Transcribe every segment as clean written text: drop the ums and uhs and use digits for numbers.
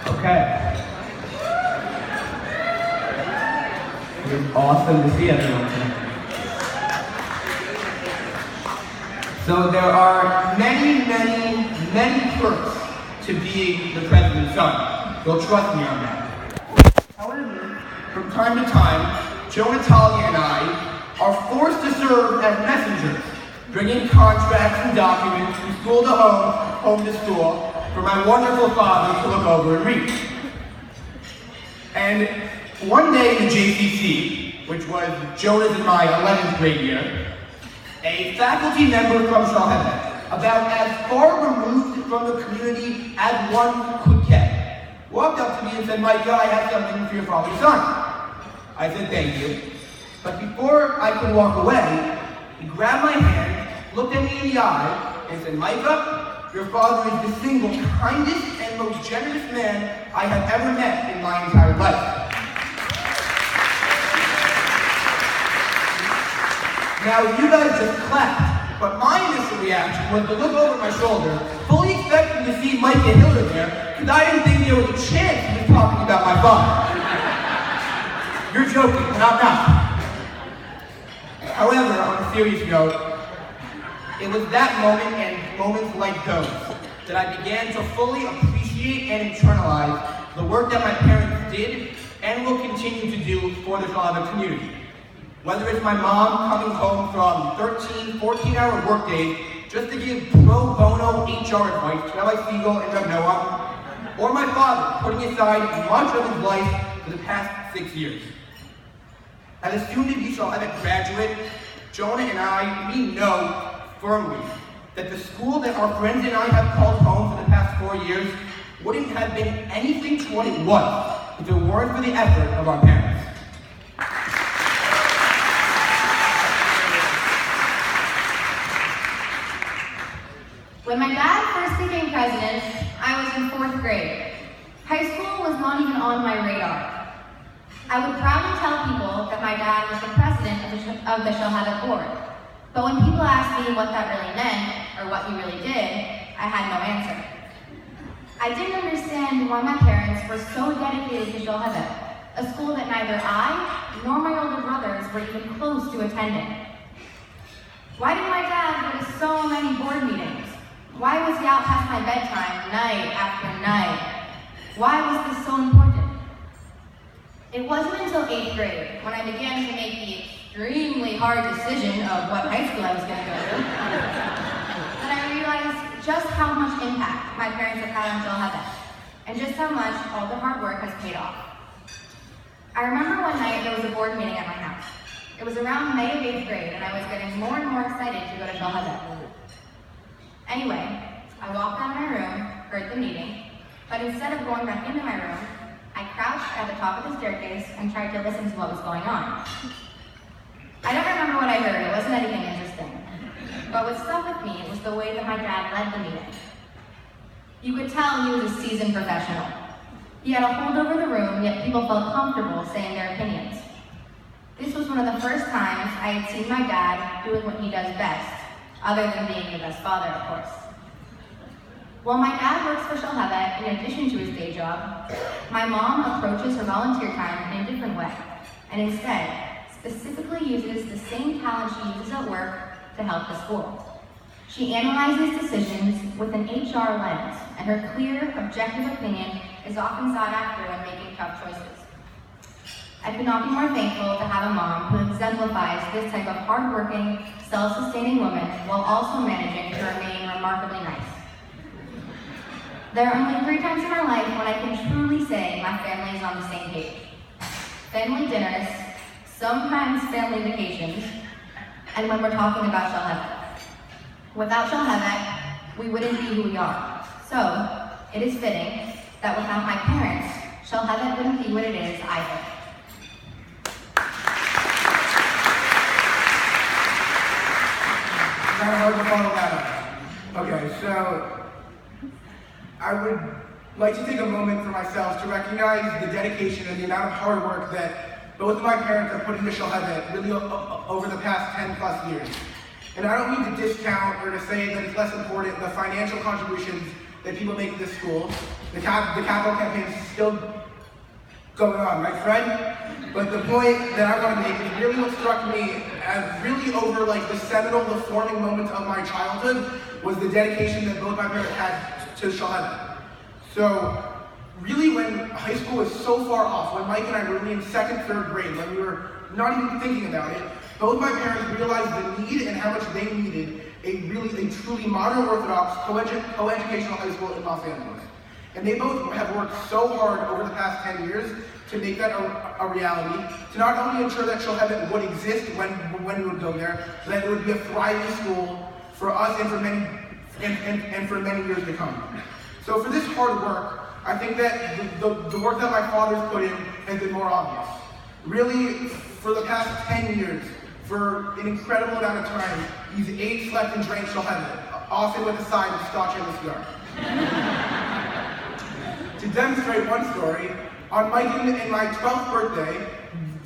Okay. It's awesome to see everyone tonight. So there are many perks to being the president's son. You'll trust me on that. However, from time to time, Joe, Natalia, and I are forced to serve as messengers, bringing contracts and documents from school to home to school, for my wonderful father to look over and read. And one day in the JCC, which was Jonah's and my 11th grade year, a faculty member from Charlotte, about as far removed from the community as one could get, walked up to me and said, "Micah, I have something for your father's son." I said, "Thank you." But before I could walk away, he grabbed my hand, looked at me in the eye, and said, "Micah, your father is the single kindest and most generous man I have ever met in my entire life." Now, you guys just clapped, but my initial reaction was to look over my shoulder, fully expecting to see Mike and Hillary there, because I didn't think there was a chance he was talking about my father. You're joking, but I'm not. However, on a serious note, it was that moment and moments like those that I began to fully appreciate and internalize the work that my parents did and will continue to do for the Charlotte community. Whether it's my mom coming home from 13, 14-hour workdays just to give pro bono HR advice to Rabbi Siegel and Reb Noah, or my father putting aside much of his life for the past 6 years. As a student at Charlotte graduate, Jonah and I, we know firmly that the school that our friends and I have called home for the past 4 years wouldn't have been anything to what it was if it weren't for the effort of our parents. When my dad first became president, I was in 4th grade. High school was not even on my radar. I would proudly tell people that my dad was the president of the Shalhavet board. But when people asked me what that really meant, or what he really did, I had no answer. I didn't understand why my parents were so dedicated to Shalhavet, a school that neither I nor my older brothers were even close to attending. Why did my dad go to so many board meetings? Why was he out past my bedtime night after night? Why was this so important? It wasn't until 8th grade when I began to make the extremely hard decision of what high school I was going to go to that I realized just how much impact my parents have had on Shalhavet and just how much all the hard work has paid off. I remember one night there was a board meeting at my house. It was around May of 8th grade and I was getting more and more excited to go to Shalhavet. Anyway, I walked out of my room, heard the meeting, but instead of going back into my room, I crouched at the top of the staircase and tried to listen to what was going on. I don't remember what I heard, it wasn't anything interesting. But what stuck with me was the way that my dad led the meeting. You could tell he was a seasoned professional. He had a hold over the room, yet people felt comfortable saying their opinions. This was one of the first times I had seen my dad doing what he does best, other than being the best father, of course. While my dad works for Shalhavet in addition to his day job, my mom approaches her volunteer time in a different way, and instead, specifically uses the same talent she uses at work to help the school. She analyzes decisions with an HR lens, and her clear, objective opinion is often sought after when making tough choices. I could not be more thankful to have a mom who exemplifies this type of hardworking, self-sustaining woman while also managing to remain remarkably nice. There are only 3 times in my life when I can truly say my family is on the same page. Family dinners, sometimes family vacations, and when we're talking about Shalhavet. Without Shalhavet, we wouldn't be who we are. So, it is fitting that without my parents, Shalhavet wouldn't be what it is either. Kind of hard to follow that up. Okay, so I would like to take a moment for myself to recognize the dedication and the amount of hard work that both of my parents have put into Shalhavet really over the past 10 plus years. And I don't mean to discount or to say that it's less important the financial contributions that people make at this school. The capital campaign is still going on, right, Fred? But the point that I want to make is really what struck me as really over like the seminal, the forming moments of my childhood was the dedication that both my parents had to Shahada. So really when high school was so far off, when Mike and I were really in second, third grade, when we were not even thinking about it, both my parents realized the need and how much they needed a truly modern Orthodox co-educational high school in Los Angeles. And they both have worked so hard over the past 10 years to make that a reality, to not only ensure that Shulhevet would exist when we would go there, but that it would be a thriving school for us and for many years to come. So for this hard work, I think that the work that my father's put in has been more obvious. Really, for the past 10 years, for an incredible amount of time, he's ate, slept, and drank Shulhevet, often with a side of scotch and a cigar. To demonstrate one story, on Mike and my 12th birthday,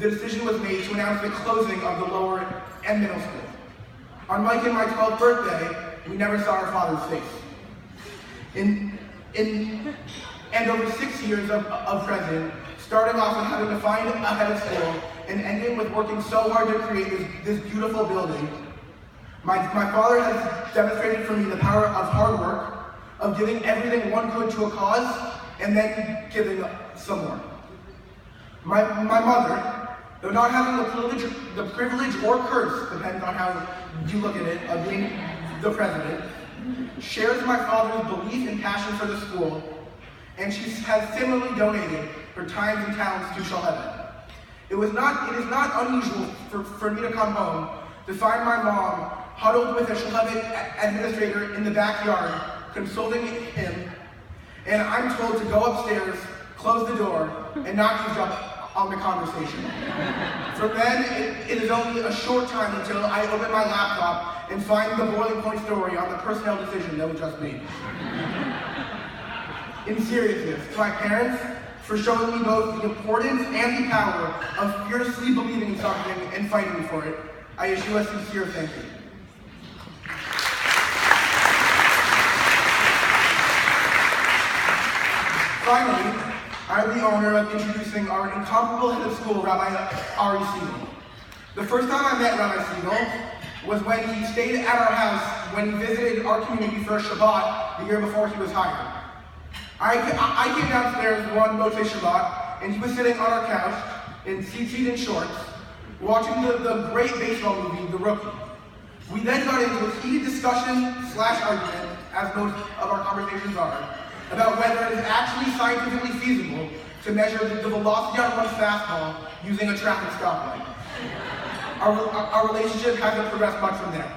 the decision was made to announce the closing of the lower and middle school. On Mike and my 12th birthday, we never saw our father's face. And over 6 years of president, starting off with having to find a head of school and ending with working so hard to create this beautiful building, my father has demonstrated for me the power of hard work, of giving everything one could to a cause, and then giving some more. My mother, though not having the privilege or curse, depends on how you look at it, of being the president, shares my father's belief and passion for the school, and she has similarly donated her time and talents to Shulhevet. It is not unusual for me to come home to find my mom huddled with a Shulhevet administrator in the backyard, consulting him, and I'm told to go upstairs, close the door, and not eavesdrop on the conversation. From then, it is only a short time until I open my laptop and find the boiling point story on the personnel decision that was just made. In seriousness, to my parents, for showing me both the importance and the power of fiercely believing in something and fighting for it, I issue a sincere thank you. Finally, I have the honor of introducing our incomparable head of school, Rabbi Ari Siegel. The first time I met Rabbi Siegel was when he stayed at our house when he visited our community for a Shabbat the year before he was hired. I came downstairs one Motzei Shabbat, and he was sitting on our couch in tzitzit and shorts, watching the great baseball movie, The Rookie. We then got into a heated discussion/argument, as most of our conversations are, about whether it is actually scientifically feasible to measure the velocity on one's fastball using a traffic stoplight. Our relationship hasn't progressed much from there.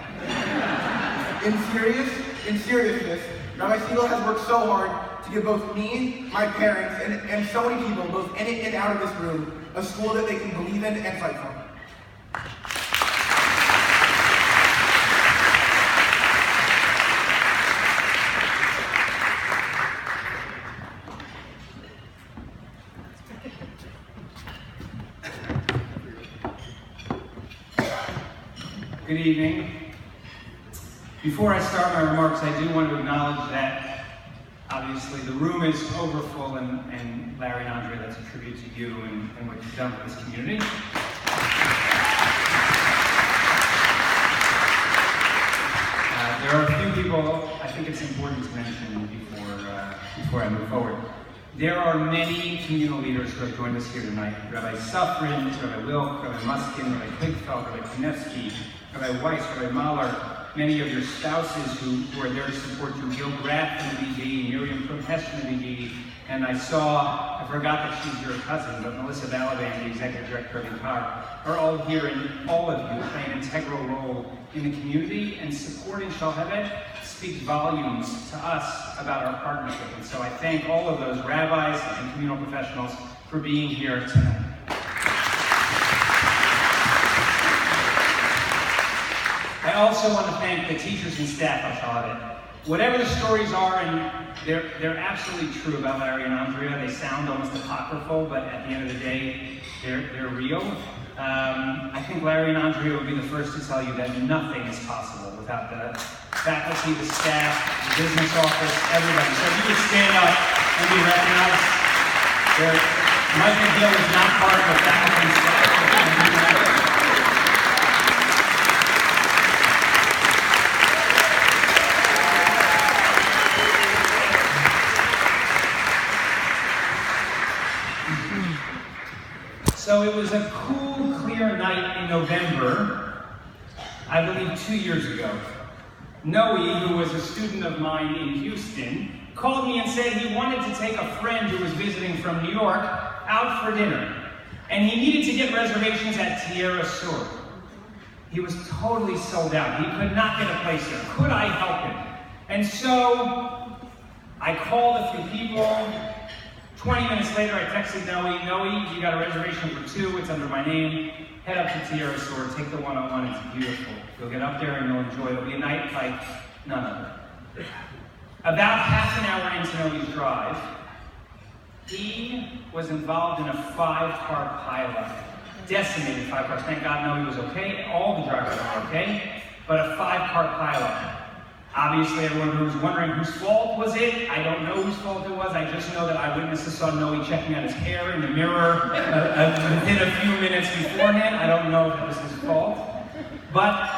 In seriousness, Rabbi Siegel has worked so hard to give both me, my parents, and so many people, both in and out of this room, a school that they can believe in and fight for. Good evening. Before I start my remarks, I do want to acknowledge that obviously the room is overfull, and Larry and Andre, that's a tribute to you and what you've done for this community. There are a few people I think it's important to mention before I move forward. There are many communal leaders who have joined us here tonight. Rabbi Sufrin, Rabbi Wilk, Rabbi Muskin, Rabbi Kligfeld, Rabbi Konevsky, Rabbi Weiss, Rabbi Mahler, many of your spouses who are there to support you, Gill Graff from the BG, Miriam from Hess from the BG, and I forgot that she's your cousin, but Melissa Balaban, the Executive Director of INCAR, are all here, and all of you play an integral role in the community, and supporting Shulhevet speaks volumes to us about our partnership. And so I thank all of those rabbis and communal professionals for being here tonight. I also want to thank the teachers and staff of Shulhevet. whatever the stories are, and they're absolutely true about Larry and Andrea. They sound almost apocryphal, but at the end of the day, they're real. I think Larry and Andrea would be the first to tell you that nothing is possible without the faculty, the staff, the business office, everybody. So if you could stand up and be recognized. Mike and Gill is not part of the faculty and staff. So it was a cool, clear night in November, I believe 2 years ago. Noe, who was a student of mine in Houston, called me and said he wanted to take a friend who was visiting from New York out for dinner, and he needed to get reservations at Tierra Sur. He was totally sold out. He could not get a place there. Could I help him? And so I called a few people. 20 minutes later, I texted Noe, you got a reservation for 2, it's under my name. Head up to Tierra Sur, take the 101, it's beautiful. You'll get up there and you'll enjoy it. It'll be a night like none other. About half an hour into Noe's drive, he was involved in a 5-car pileup. Decimated 5 cars. Thank God Noe was okay. All the drivers were okay. But a 5-car pileup. Obviously, everyone was wondering whose fault was it. I don't know whose fault it was. I just know that eyewitnesses saw Noe checking out his hair in the mirror within a few minutes beforehand. I don't know if it was his fault. But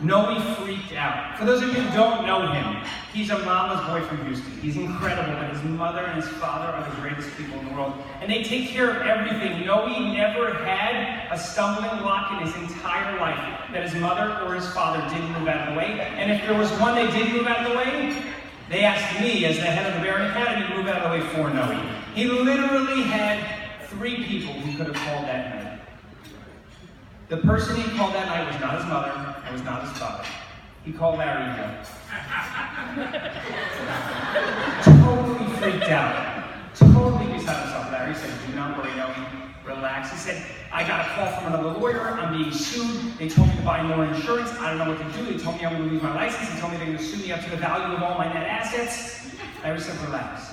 Noe freaked out. For those of you who don't know him, he's a mama's boy from Houston. He's incredible, but his mother and his father are the greatest people in the world. And they take care of everything. Noe never had a stumbling block in his entire life that his mother or his father didn't move out of the way. And if there was one they did move out of the way, they asked me, as the head of the Barron Academy, to move out of the way for Noe. He literally had 3 people he could have called that night. The person he called that night was not his mother, and was not his father. He called Larry Gill. Totally freaked out. Totally beside himself. Larry said, do not worry, Noe. Relax. He said, I got a call from another lawyer. I'm being sued. They told me to buy more insurance. I don't know what to do. They told me I'm going to lose my license. They told me they're going to sue me up to the value of all my net assets. Larry said, relax.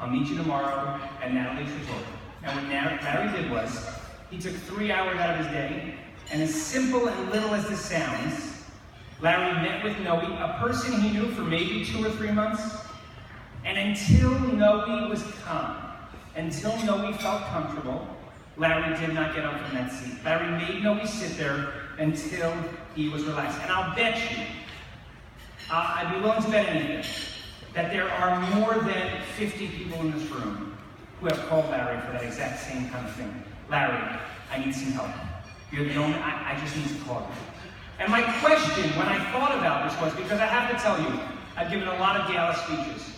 I'll meet you tomorrow at Natalie's resort. And what Larry did was, he took 3 hours out of his day, and as simple and little as this sounds, Larry met with Noe, a person he knew for maybe 2 or 3 months, and until Noe was calm, until Noe felt comfortable, Larry did not get up from that seat. Larry made Noe sit there until he was relaxed. And I'll bet you, I'd be willing to bet anything, that there are more than 50 people in this room who have called Larry for that exact same kind of thing. Larry, I need some help. You're the only, I just need to call you. And my question when I thought about this was, because I have to tell you, I've given a lot of Gala speeches.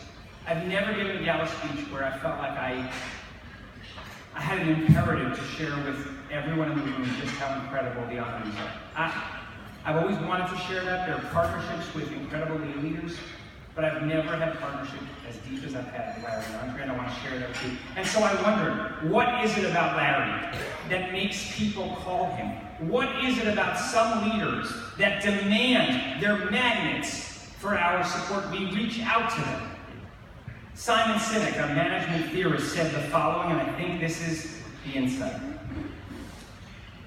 I've never given a Gala speech where I felt like I had an imperative to share with everyone in the room just how incredible the honors are. I've always wanted to share that. There are partnerships with incredible leaders, but I've never had a partnership as deep as I've had with Larry and Andrea, and I want to share that with you. And so I wondered, what is it about Larry that makes people call him? What is it about some leaders that demand, they're magnets for our support? We reach out to them. Simon Sinek, a management theorist, said the following, and I think this is the insight.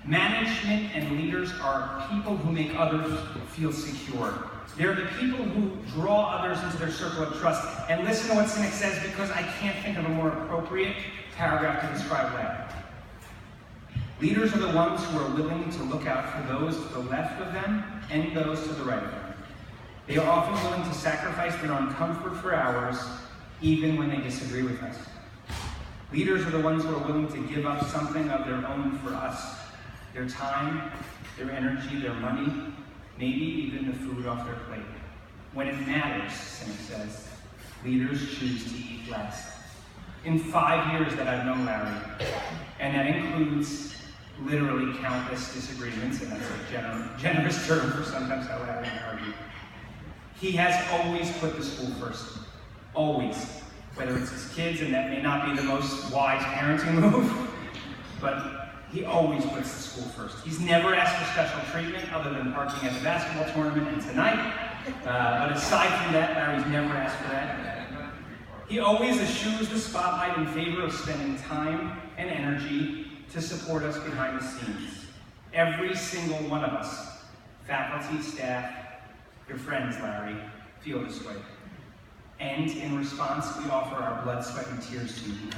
Management and leaders are people who make others feel secure. They're the people who draw others into their circle of trust. And listen to what Sinek says, because I can't think of a more appropriate paragraph to describe that. Leaders are the ones who are willing to look out for those to the left of them and those to the right of them. They are often willing to sacrifice their own comfort for ours, even when they disagree with us. Leaders are the ones who are willing to give up something of their own for us. Their time, their energy, their money, maybe even the food off their plate. When it matters, Sinek says, leaders choose to eat last. In 5 years that I've known Larry, and that includes literally countless disagreements, and that's a generous term for sometimes how Larry and I argue, he has always put the school first. Always. Whether it's his kids, and that may not be the most wise parenting move, but he always puts the school first. He's never asked for special treatment other than parking at the basketball tournament and tonight. But aside from that, Larry's never asked for that. He always eschews the spotlight in favor of spending time and energy to support us behind the scenes. Every single one of us, faculty, staff, your friends, Larry, feel this way. And in response, we offer our blood, sweat, and tears to you.